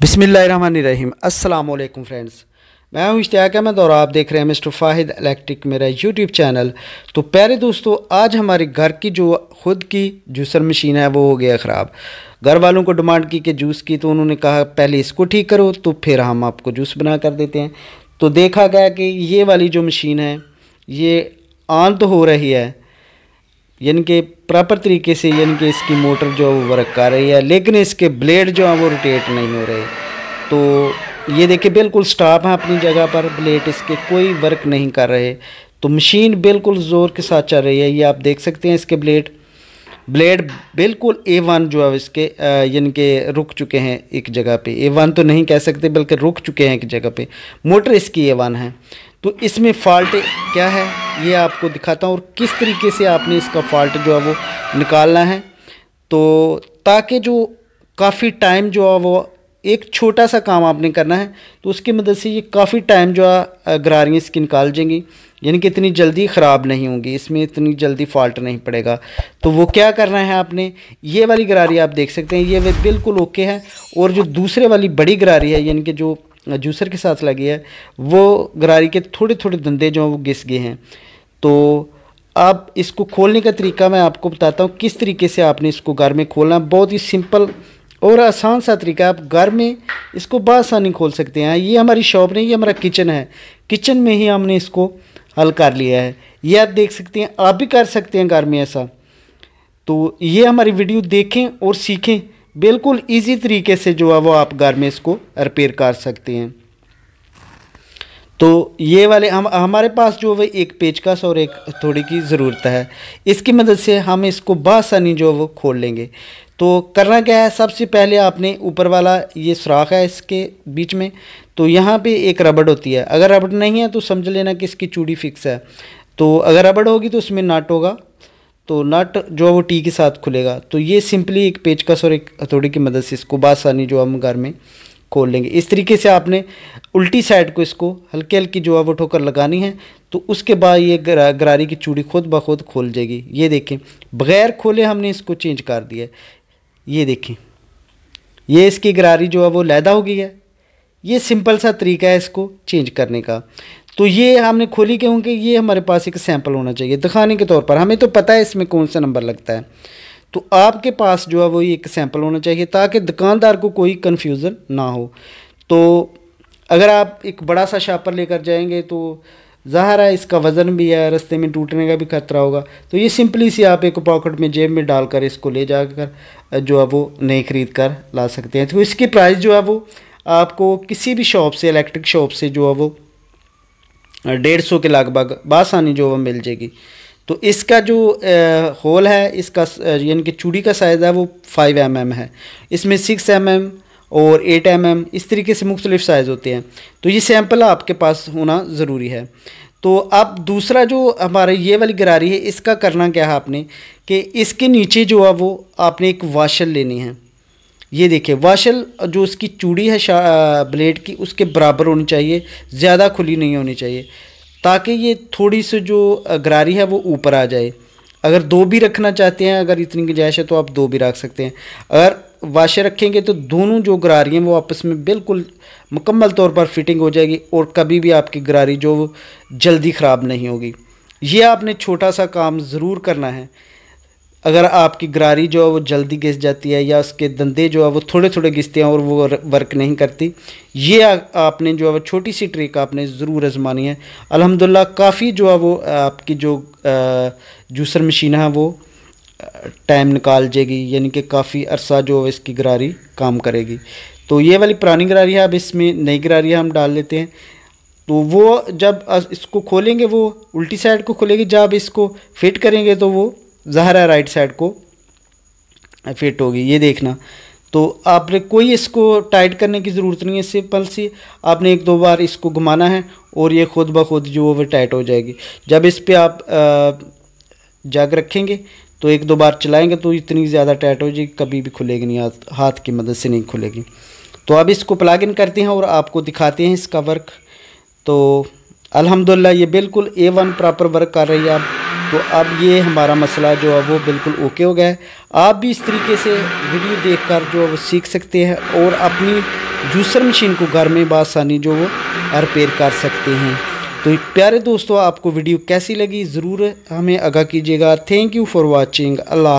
बिस्मिल्लाहिर्रहमानिर्रहीम। अस्सलाम वालेकुम फ्रेंड्स, मैं हूं इश्तियाक अहमद और आप देख रहे हैं मिस्टर फ़ाहिद इलेक्ट्रिक मेरा यूट्यूब चैनल। तो प्यारे दोस्तों, आज हमारे घर की जो ख़ुद की जूसर मशीन है वो हो गया ख़राब। घर वालों को डिमांड की कि जूस की, तो उन्होंने कहा पहले इसको ठीक करो तो फिर हम आपको जूस बना कर देते हैं। तो देखा गया कि ये वाली जो मशीन है ये ऑन तो हो रही है, यानी कि प्रॉपर तरीके से, यानी कि इसकी मोटर जो है वो वर्क कर रही है, लेकिन इसके ब्लेड जो है वो रोटेट नहीं हो रहे। तो ये देखिए बिल्कुल स्टॉप है अपनी जगह पर, ब्लेड इसके कोई वर्क नहीं कर रहे। तो मशीन बिल्कुल ज़ोर के साथ चल रही है। ये आप देख सकते हैं इसके ब्लेड बिल्कुल A1 जो है इसके यानी कि रुक चुके हैं एक जगह पे। A1 तो नहीं कह सकते बल्कि रुक चुके हैं एक जगह पे। मोटर इसकी A1 है। तो इसमें फ़ॉल्ट क्या है ये आपको दिखाता हूँ और किस तरीके से आपने इसका फ़ॉल्ट जो है वो निकालना है। तो ताकि जो काफ़ी टाइम जो है वो, एक छोटा सा काम आपने करना है तो उसकी मदद से ये काफ़ी टाइम जो है गरारियाँ इसकी निकाल जाएंगी, यानी कि इतनी जल्दी ख़राब नहीं होंगी, इसमें इतनी जल्दी फ़ॉल्ट नहीं पड़ेगा। तो वो क्या करना है आपने, ये वाली गरारी आप देख सकते हैं ये बिल्कुल ओके है, और जो दूसरे वाली बड़ी गरारी है यानी कि जो जूसर के साथ लगी है वो गरारी के थोड़े थोड़े धंधे जो हैं वो घिस गए हैं। तो अब इसको खोलने का तरीका मैं आपको बताता हूँ किस तरीके से आपने इसको घर में खोलना। बहुत ही सिंपल और आसान सा तरीका, आप घर में इसको बआसानी खोल सकते हैं। ये हमारी शॉप नहीं, ये हमारा किचन है, किचन में ही हमने इसको हल कर लिया है। ये आप देख सकते हैं, आप भी कर सकते हैं घर में ऐसा। तो ये हमारी वीडियो देखें और सीखें, बिल्कुल इजी तरीके से जो है वो आप घर में इसको रिपेयर कर सकते हैं। तो ये वाले हमारे पास जो है एक पेचकस और एक हथौड़ी की ज़रूरत है, इसकी मदद से हम इसको बआसानी जो है वो खोल लेंगे। तो करना क्या है, सबसे पहले आपने ऊपर वाला ये सुराख है इसके बीच में, तो यहाँ पे एक रबड़ होती है। अगर रबड़ नहीं है तो समझ लेना कि इसकी चूड़ी फिक्स है। तो अगर रबड़ होगी तो उसमें नट होगा, तो नट जो है वो टी के साथ खुलेगा। तो ये सिंपली एक पेचकस और एक हथौड़ी की मदद से इसको बआसानी जो हम घर में खोल लेंगे। इस तरीके से आपने उल्टी साइड को इसको हल्की हल्की जो है वो ठोकर लगानी है। तो उसके बाद ये गरारी की चूड़ी खुद ब खुद खोल जाएगी। ये देखें, बग़ैर खोले हमने इसको चेंज कर दिया। ये देखें, ये इसकी गरारी जो है वो लैदा हो गई है। ये सिंपल सा तरीका है इसको चेंज करने का। तो ये हमने खोली क्योंकि ये हमारे पास एक सैंपल होना चाहिए दिखाने के तौर पर, हमें तो पता है इसमें कौन सा नंबर लगता है। तो आपके पास जो है वो एक सैंपल होना चाहिए ताकि दुकानदार को कोई कन्फ्यूज़न ना हो। तो अगर आप एक बड़ा सा शापर लेकर जाएंगे तो ज़ाहिर है इसका वज़न भी है, रास्ते में टूटने का भी खतरा होगा। तो ये सिंपली सी आप एक पॉकेट में जेब में डालकर इसको ले जाकर जो है वो नई ख़रीद कर ला सकते हैं। तो इसकी प्राइस जो है वो आपको किसी भी शॉप से, इलेक्ट्रिक शॉप से जो है वो 150 के लगभग बआसानी जो है मिल जाएगी। तो इसका जो होल है, इसका यानी कि चूड़ी का साइज़ है वो 5 mm है। इसमें 6 mm और 8 mm इस तरीके से मुख्तलिफ साइज़ होते हैं। तो ये सैंपल आपके पास होना ज़रूरी है। तो अब दूसरा जो हमारे ये वाली गरारी है, इसका करना क्या है आपने कि इसके नीचे जो है वो आपने एक वाशल लेनी है। ये देखिए, वाशल जो उसकी चूड़ी है ब्लेड की उसके बराबर होनी चाहिए, ज़्यादा खुली नहीं होनी चाहिए, ताकि ये थोड़ी सी जो गरारी है वो ऊपर आ जाए। अगर 2 भी रखना चाहते हैं, अगर इतनी गुंजाइश है तो आप 2 भी रख सकते हैं। अगर वाशर रखेंगे तो दोनों जो गरारी हैं वो आपस में बिल्कुल मुकम्मल तौर पर फिटिंग हो जाएगी और कभी भी आपकी गरारी जो जल्दी ख़राब नहीं होगी। ये आपने छोटा सा काम ज़रूर करना है। अगर आपकी गरारी जो है वो जल्दी घिस जाती है या उसके धंधे जो है वो थोड़े थोड़े घिसते हैं और वो वर्क नहीं करती, ये आपने जो है वो छोटी सी ट्रिक आपने ज़रूर आजमानी है। अल्हम्दुलिल्लाह काफ़ी जो है वो आपकी जो जूसर मशीन है वो टाइम निकाल जाएगी, यानी कि काफ़ी अरसा जो इसकी गरारी काम करेगी। तो ये वाली पुरानी गरारी है, अब इसमें नई गरारी हम डाल लेते हैं। तो वो जब इसको खोलेंगे वो उल्टी साइड को खुलेगी, जब इसको फिट करेंगे तो वो ज़ाहिर है राइट साइड को फिट होगी। ये देखना, तो आपने कोई इसको टाइट करने की ज़रूरत नहीं है, सिंपल सी आपने 1-2 बार इसको घुमाना है और ये खुद ब खुद जो वो टाइट हो जाएगी। जब इस पे आप जग रखेंगे तो 1-2 बार चलाएंगे तो इतनी ज़्यादा टाइट हो जाएगी, कभी भी खुलेगी नहीं, हाथ की मदद से नहीं खुलेगी। तो अब इसको प्लग इन करते हैं और आपको दिखाते हैं इसका वर्क। तो अल्हम्दुलिल्लाह ये बिल्कुल A1 प्रॉपर वर्क कर रही है। अब तो अब ये हमारा मसला जो है वो बिल्कुल ओके हो गया है। आप भी इस तरीके से वीडियो देखकर जो है वो सीख सकते हैं और अपनी जूसर मशीन को घर में बआसानी जो वो रिपेयर कर सकते हैं। तो प्यारे दोस्तों, आपको वीडियो कैसी लगी ज़रूर हमें आगाह कीजिएगा। Thank you for watching. Allah.